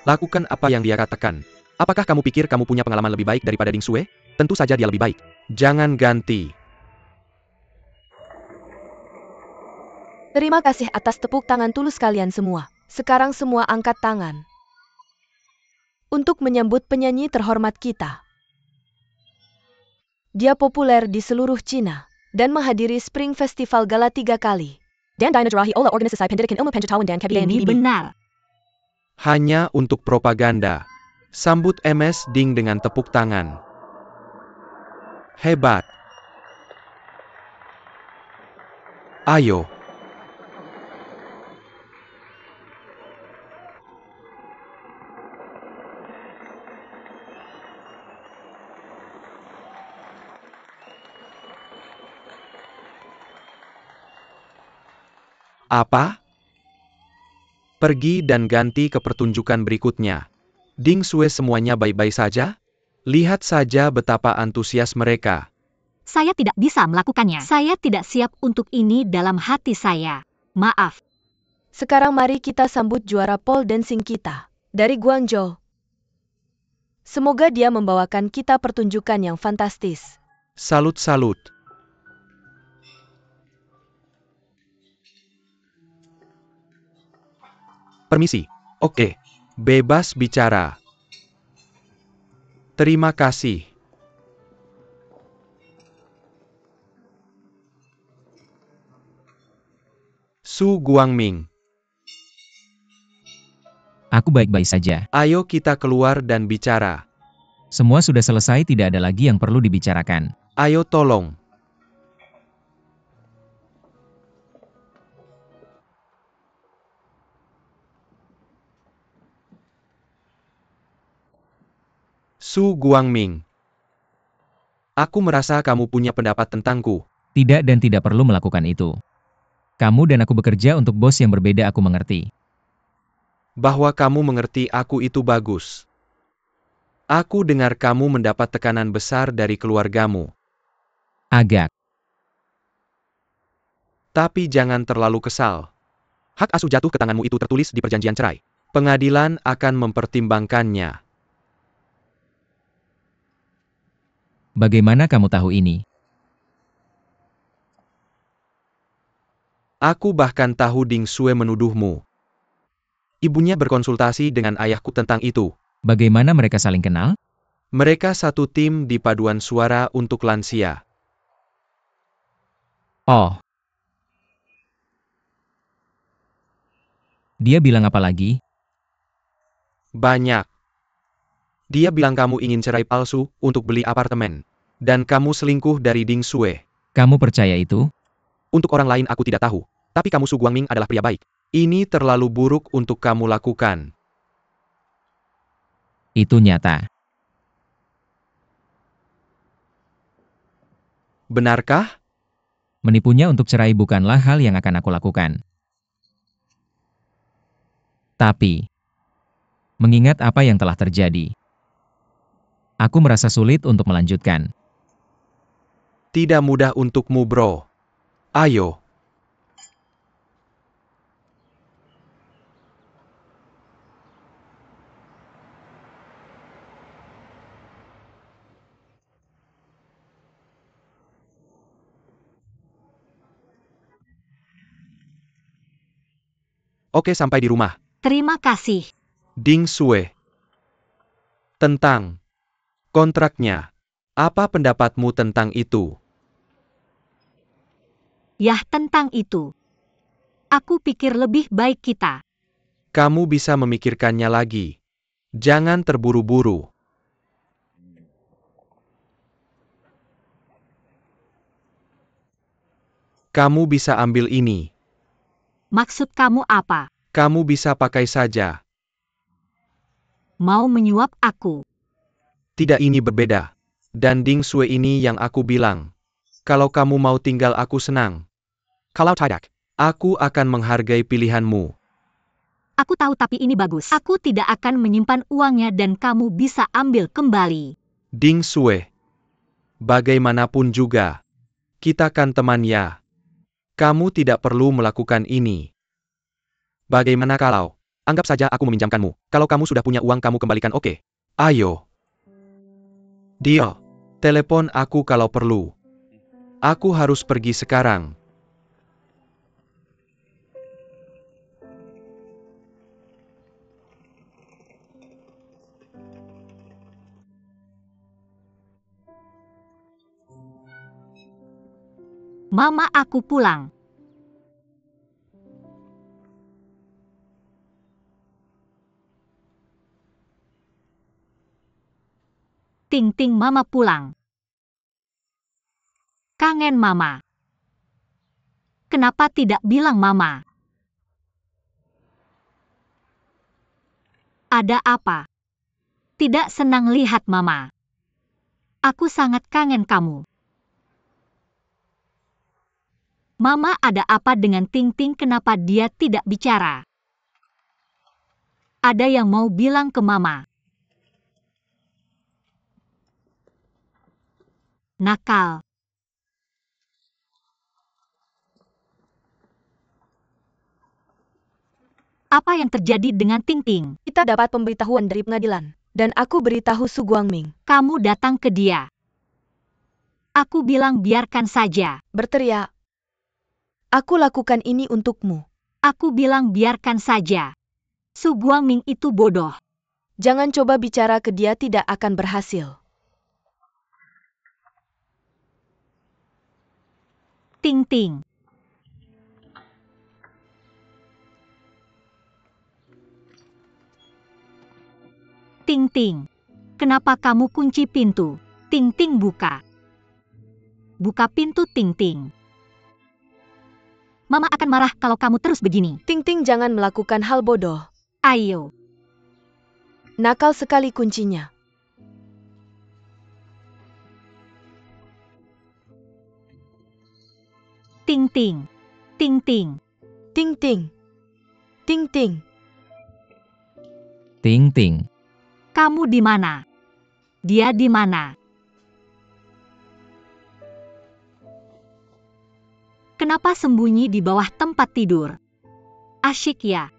Lakukan apa yang dia katakan. Apakah kamu pikir kamu punya pengalaman lebih baik daripada Ding Sue? Tentu saja dia lebih baik. Jangan ganti. Terima kasih atas tepuk tangan tulus kalian semua. Sekarang semua angkat tangan. Untuk menyambut penyanyi terhormat kita. Dia populer di seluruh Cina dan menghadiri Spring Festival Gala 3 kali. Dan Dinajarahi Ola Organisasi Pendidikan Ilmu Pengetahuan dan Kebudayaan Ini PBB. benar. Hanya untuk propaganda. Sambut MS Ding dengan tepuk tangan. Hebat. Ayo. Apa? Pergi dan ganti ke pertunjukan berikutnya. Ding Sue, semuanya baik-baik saja? Lihat saja betapa antusias mereka. Saya tidak bisa melakukannya. Saya tidak siap untuk ini dalam hati saya. Maaf. Sekarang mari kita sambut juara pole dancing kita, dari Guangzhou. Semoga dia membawakan kita pertunjukan yang fantastis. Salut-salut. Permisi. Oke. Bebas bicara. Terima kasih. Su Guangming. Aku baik-baik saja. Ayo kita keluar dan bicara. Semua sudah selesai, tidak ada lagi yang perlu dibicarakan. Ayo tolong. Su Guangming. Aku merasa kamu punya pendapat tentangku. Tidak, dan tidak perlu melakukan itu. Kamu dan aku bekerja untuk bos yang berbeda, aku mengerti. Bahwa kamu mengerti aku itu bagus. Aku dengar kamu mendapat tekanan besar dari keluargamu. Agak. Tapi jangan terlalu kesal. Hak asuh jatuh ke tanganmu itu tertulis di perjanjian cerai. Pengadilan akan mempertimbangkannya. Bagaimana kamu tahu ini? Aku bahkan tahu Ding Sue menuduhmu. Ibunya berkonsultasi dengan ayahku tentang itu. Bagaimana mereka saling kenal? Mereka satu tim di paduan suara untuk lansia. Oh. Dia bilang apa lagi? Banyak. Dia bilang kamu ingin cerai palsu untuk beli apartemen. Dan kamu selingkuh dari Ding Sue. Kamu percaya itu? Untuk orang lain aku tidak tahu. Tapi kamu Su Guangming adalah pria baik. Ini terlalu buruk untuk kamu lakukan. Itu nyata. Benarkah? Menipunya untuk cerai bukanlah hal yang akan aku lakukan. Tapi, mengingat apa yang telah terjadi, aku merasa sulit untuk melanjutkan. Tidak mudah untukmu, bro. Ayo. Oke, sampai di rumah. Terima kasih. Ding Sue. Tentang kontraknya. Apa pendapatmu tentang itu? Yah, tentang itu. Aku pikir lebih baik kita. Kamu bisa memikirkannya lagi. Jangan terburu-buru. Kamu bisa ambil ini. Maksud kamu apa? Kamu bisa pakai saja. Mau menyuap aku? Tidak, ini berbeda. Dan Ding Sue ini yang aku bilang. Kalau kamu mau tinggal aku senang. Kalau tidak, aku akan menghargai pilihanmu. Aku tahu, tapi ini bagus. Aku tidak akan menyimpan uangnya dan kamu bisa ambil kembali. Ding Sue. Bagaimanapun juga. Kita kan teman ya. Kamu tidak perlu melakukan ini. Bagaimana kalau? Anggap saja aku meminjamkanmu. Kalau kamu sudah punya uang kamu kembalikan, oke? Ayo. Deal. Telepon aku kalau perlu. Aku harus pergi sekarang. Mama, aku pulang. Ting-ting, Mama pulang. Kangen Mama. Kenapa tidak bilang Mama? Ada apa? Tidak senang lihat Mama. Aku sangat kangen kamu. Mama, ada apa dengan Ting-ting? Kenapa dia tidak bicara? Ada yang mau bilang ke Mama? nakal. Apa yang terjadi dengan Ting Ting? Kita dapat pemberitahuan dari pengadilan. Dan aku beritahu Su Guangming. Kamu datang ke dia. Aku bilang biarkan saja. Berteriak. Aku lakukan ini untukmu. Aku bilang biarkan saja. Su Guangming itu bodoh. Jangan coba bicara ke dia, tidak akan berhasil. Ting Ting. Ting Ting. Kenapa kamu kunci pintu? Ting Ting buka. Buka pintu Ting Ting. Mama akan marah kalau kamu terus begini. Ting Ting, jangan melakukan hal bodoh. Ayo. Nakal sekali kuncinya. Ting Ting. Ting Ting. Ting Ting. Ting Ting. Ting Ting. Kamu di mana? Dia di mana? Kenapa sembunyi di bawah tempat tidur? Asyik ya?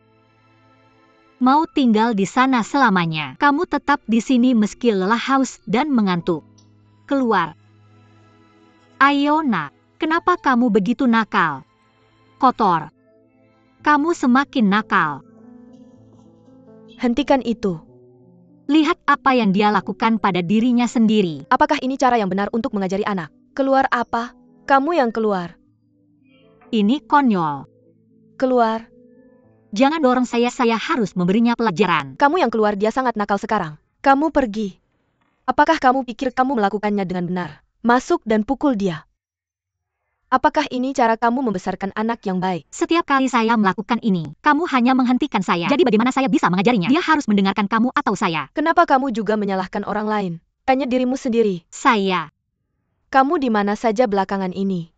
Mau tinggal di sana selamanya. Kamu tetap di sini meski lelah, haus, dan mengantuk. Keluar. Ayo nak, kenapa kamu begitu nakal? Kotor. Kamu semakin nakal. Hentikan itu. Lihat apa yang dia lakukan pada dirinya sendiri. Apakah ini cara yang benar untuk mengajari anak? Keluar apa? Kamu yang keluar. Ini konyol. Keluar. Jangan dorong saya harus memberinya pelajaran. Kamu yang keluar, dia sangat nakal sekarang. Kamu pergi. Apakah kamu pikir kamu melakukannya dengan benar? Masuk dan pukul dia. Apakah ini cara kamu membesarkan anak yang baik? Setiap kali saya melakukan ini, kamu hanya menghentikan saya. Jadi bagaimana saya bisa mengajarinya? Dia harus mendengarkan kamu atau saya. Kenapa kamu juga menyalahkan orang lain? Tanya dirimu sendiri. Saya. Kamu di mana saja belakangan ini?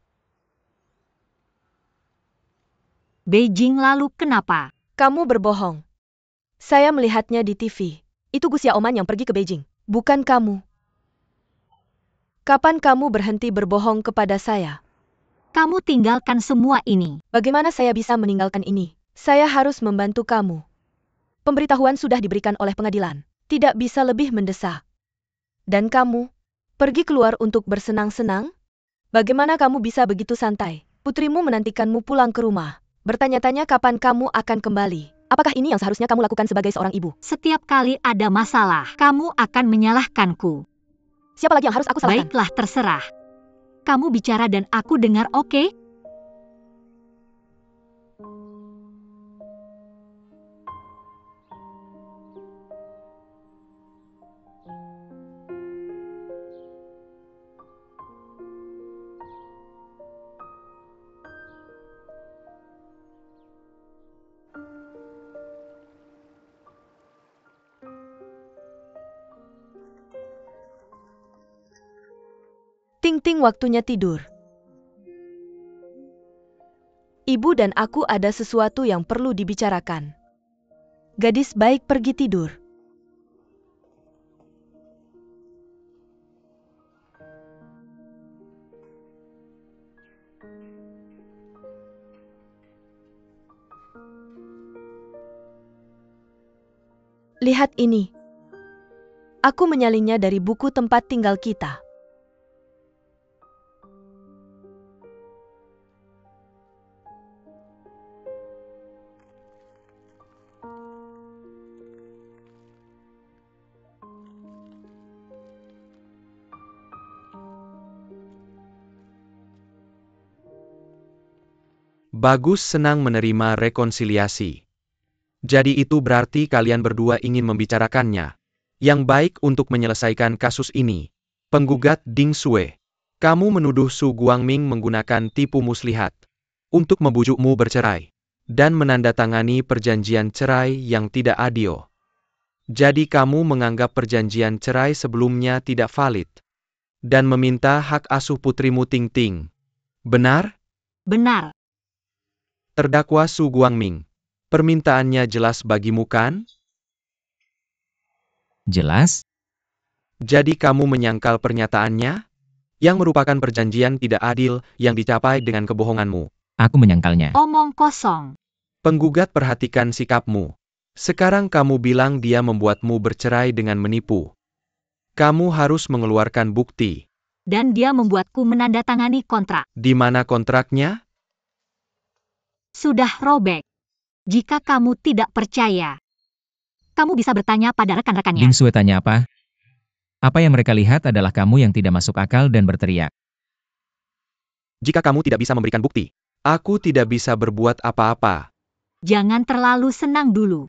Beijing, lalu kenapa? Kamu berbohong. Saya melihatnya di TV. Itu Gus Yaoman yang pergi ke Beijing. Bukan kamu. Kapan kamu berhenti berbohong kepada saya? Kamu tinggalkan semua ini. Bagaimana saya bisa meninggalkan ini? Saya harus membantu kamu. Pemberitahuan sudah diberikan oleh pengadilan. Tidak bisa lebih mendesak. Dan kamu, pergi keluar untuk bersenang-senang? Bagaimana kamu bisa begitu santai? Putrimu menantikanmu pulang ke rumah. Bertanya-tanya kapan kamu akan kembali. Apakah ini yang seharusnya kamu lakukan sebagai seorang ibu? Setiap kali ada masalah, kamu akan menyalahkanku. Siapa lagi yang harus aku salahkan? Baiklah, terserah. Kamu bicara dan aku dengar, oke? Ting Ting, waktunya tidur. Ibu dan aku ada sesuatu yang perlu dibicarakan. Gadis baik, pergi tidur. Lihat ini. Aku menyalinnya dari buku tempat tinggal kita. Bagus senang menerima rekonsiliasi. Jadi itu berarti kalian berdua ingin membicarakannya. Yang baik untuk menyelesaikan kasus ini. Penggugat Ding Sue. Kamu menuduh Su Guangming menggunakan tipu muslihat untuk membujukmu bercerai dan menandatangani perjanjian cerai yang tidak adil. Jadi kamu menganggap perjanjian cerai sebelumnya tidak valid dan meminta hak asuh putrimu Ting Ting. Benar? Benar. Terdakwa Su Guangming. Permintaannya jelas bagimu kan? Jelas? Jadi kamu menyangkal pernyataannya? yang merupakan perjanjian tidak adil yang dicapai dengan kebohonganmu. Aku menyangkalnya. Omong kosong. Penggugat, perhatikan sikapmu. Sekarang kamu bilang dia membuatmu bercerai dengan menipu. Kamu harus mengeluarkan bukti. Dan dia membuatku menandatangani kontrak. Di mana kontraknya? Sudah robek. Jika kamu tidak percaya, kamu bisa bertanya pada rekan-rekannya. Bing Sue tanya apa? Apa yang mereka lihat adalah kamu yang tidak masuk akal dan berteriak. Jika kamu tidak bisa memberikan bukti, aku tidak bisa berbuat apa-apa. Jangan terlalu senang dulu.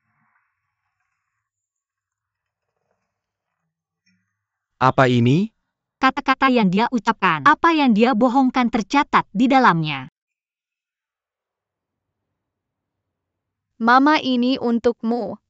Apa ini? Kata-kata yang dia ucapkan, apa yang dia bohongkan tercatat di dalamnya. Mama, ini untukmu.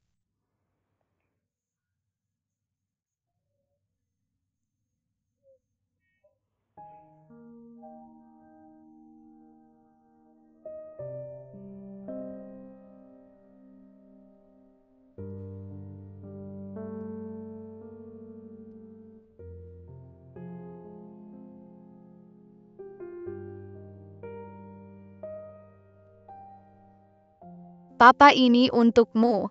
Papa, ini untukmu.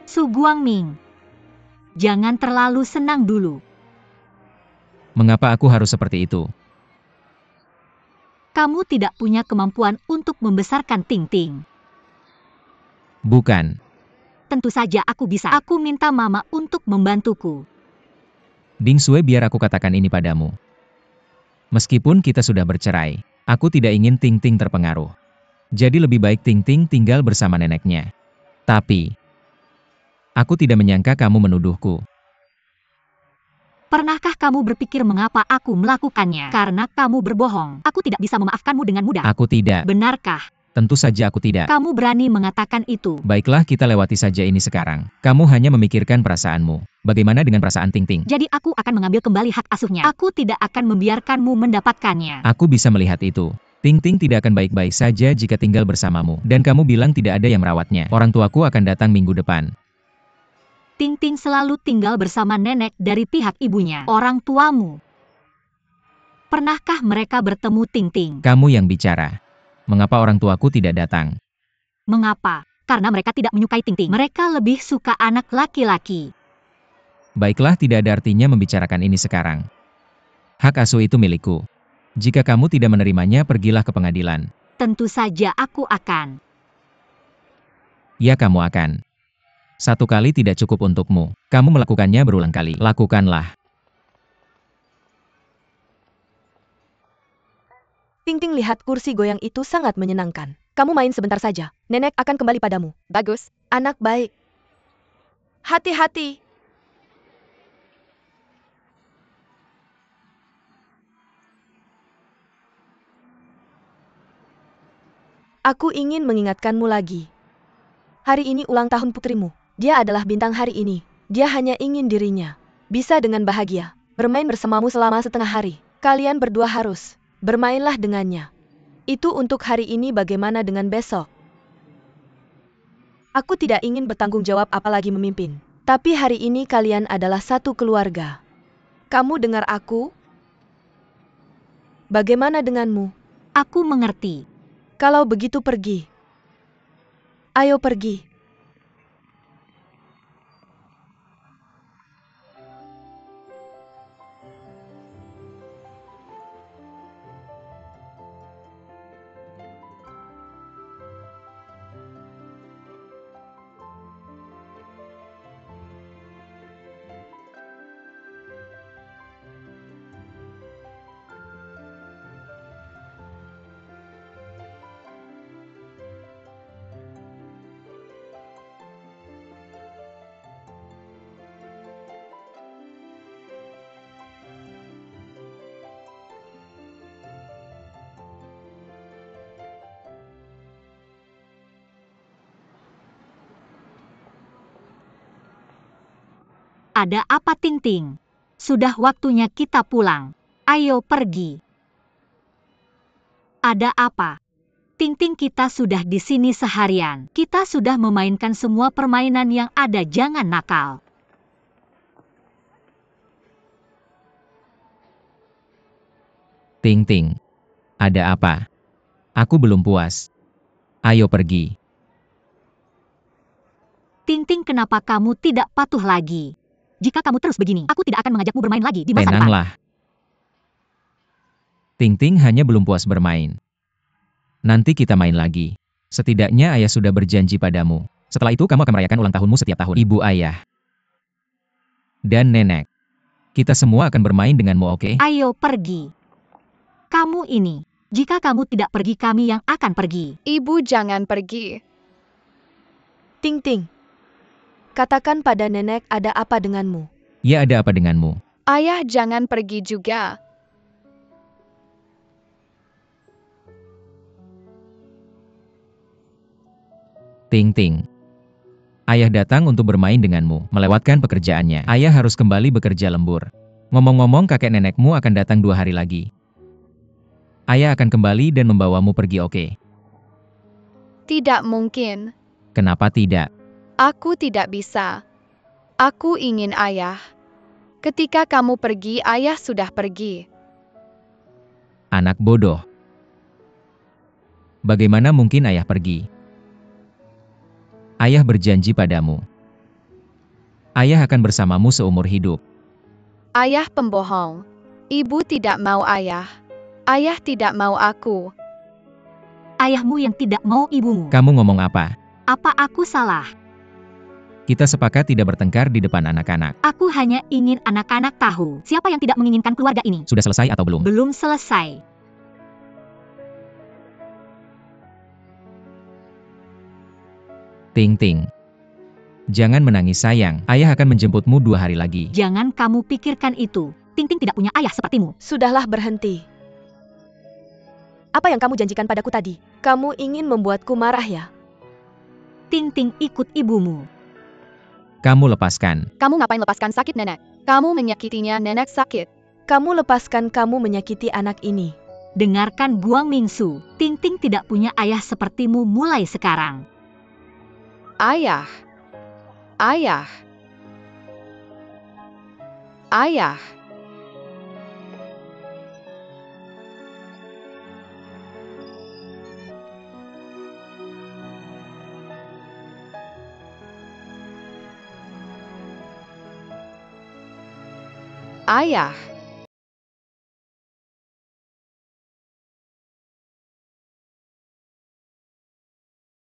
Su Guangming, jangan terlalu senang dulu. Mengapa aku harus seperti itu? Kamu tidak punya kemampuan untuk membesarkan Ting Ting. Bukan. Tentu saja aku bisa. Aku minta Mama untuk membantuku. Bing Sue, biar aku katakan ini padamu. Meskipun kita sudah bercerai, aku tidak ingin Ting Ting terpengaruh. Jadi lebih baik Ting Ting tinggal bersama neneknya. Tapi, aku tidak menyangka kamu menuduhku. Pernahkah kamu berpikir mengapa aku melakukannya? Karena kamu berbohong. Aku tidak bisa memaafkanmu dengan mudah. Aku tidak. Benarkah? Tentu saja aku tidak. Kamu berani mengatakan itu. Baiklah, kita lewati saja ini sekarang. Kamu hanya memikirkan perasaanmu. Bagaimana dengan perasaan Ting Ting? Jadi aku akan mengambil kembali hak asuhnya. Aku tidak akan membiarkanmu mendapatkannya. Aku bisa melihat itu. Ting Ting tidak akan baik-baik saja jika tinggal bersamamu. Dan kamu bilang tidak ada yang merawatnya. Orang tuaku akan datang minggu depan. Ting Ting selalu tinggal bersama nenek dari pihak ibunya. Orang tuamu. Pernahkah mereka bertemu Ting Ting? Kamu yang bicara. Mengapa orang tuaku tidak datang? Mengapa? Karena mereka tidak menyukai Ting Ting. Mereka lebih suka anak laki-laki. Baiklah, tidak ada artinya membicarakan ini sekarang. Hak asuh itu milikku. Jika kamu tidak menerimanya, pergilah ke pengadilan. Tentu saja aku akan. Ya, kamu akan. Satu kali tidak cukup untukmu. Kamu melakukannya berulang kali. Lakukanlah. Ting Ting lihat kursi goyang itu sangat menyenangkan. Kamu main sebentar saja. Nenek akan kembali padamu. Bagus. Anak baik. Hati-hati. Aku ingin mengingatkanmu lagi. Hari ini ulang tahun putrimu. Dia adalah bintang hari ini. Dia hanya ingin dirinya bisa dengan bahagia bermain bersamamu selama setengah hari. Kalian berdua harus bermainlah dengannya. Itu untuk hari ini, bagaimana dengan besok? Aku tidak ingin bertanggung jawab apalagi memimpin. Tapi hari ini kalian adalah satu keluarga. Kamu dengar aku? Bagaimana denganmu? Aku mengerti. Kalau begitu pergi. Ayo pergi. Ada apa, Ting Ting? Sudah waktunya kita pulang. Ayo pergi. Ada apa? Ting Ting, kita sudah di sini seharian. Kita sudah memainkan semua permainan yang ada, jangan nakal. Ting Ting. Ada apa? Aku belum puas. Ayo pergi. Ting Ting, kenapa kamu tidak patuh lagi? Jika kamu terus begini, aku tidak akan mengajakmu bermain lagi di masa depan. Tenanglah. Ting Ting hanya belum puas bermain. Nanti kita main lagi. Setidaknya ayah sudah berjanji padamu. Setelah itu kamu akan merayakan ulang tahunmu setiap tahun. Ibu, ayah, dan nenek. Kita semua akan bermain denganmu, oke? Ayo pergi. Kamu ini, jika kamu tidak pergi, kami yang akan pergi. Ibu jangan pergi. Ting Ting. Katakan pada nenek ada apa denganmu. Ya, ada apa denganmu? Ayah jangan pergi juga. Ting Ting. Ayah datang untuk bermain denganmu, melewatkan pekerjaannya. Ayah harus kembali bekerja lembur. Ngomong-ngomong, kakek nenekmu akan datang 2 hari lagi. Ayah akan kembali dan membawamu pergi, oke? Tidak mungkin. Kenapa tidak? Aku tidak bisa. Aku ingin ayah. Ketika kamu pergi, ayah sudah pergi. Anak bodoh. Bagaimana mungkin ayah pergi? Ayah berjanji padamu. Ayah akan bersamamu seumur hidup. Ayah pembohong. Ibu tidak mau ayah. Ayah tidak mau aku. Ayahmu yang tidak mau ibumu. Kamu ngomong apa? Apa aku salah? Kita sepakat tidak bertengkar di depan anak-anak. Aku hanya ingin anak-anak tahu siapa yang tidak menginginkan keluarga ini. Sudah selesai atau belum? Belum selesai. Ting Ting. Jangan menangis, sayang. Ayah akan menjemputmu 2 hari lagi. Jangan kamu pikirkan itu. Ting Ting tidak punya ayah sepertimu. Sudahlah, berhenti. Apa yang kamu janjikan padaku tadi? Kamu ingin membuatku marah ya? Ting Ting ikut ibumu. Kamu lepaskan. Kamu ngapain lepaskan sakit nenek? Kamu menyakitinya, nenek sakit. Kamu lepaskan, kamu menyakiti anak ini. Dengarkan Buang Mingsu. Ting Ting tidak punya ayah sepertimu mulai sekarang. Ayah. Ayah. Ayah. Ayah.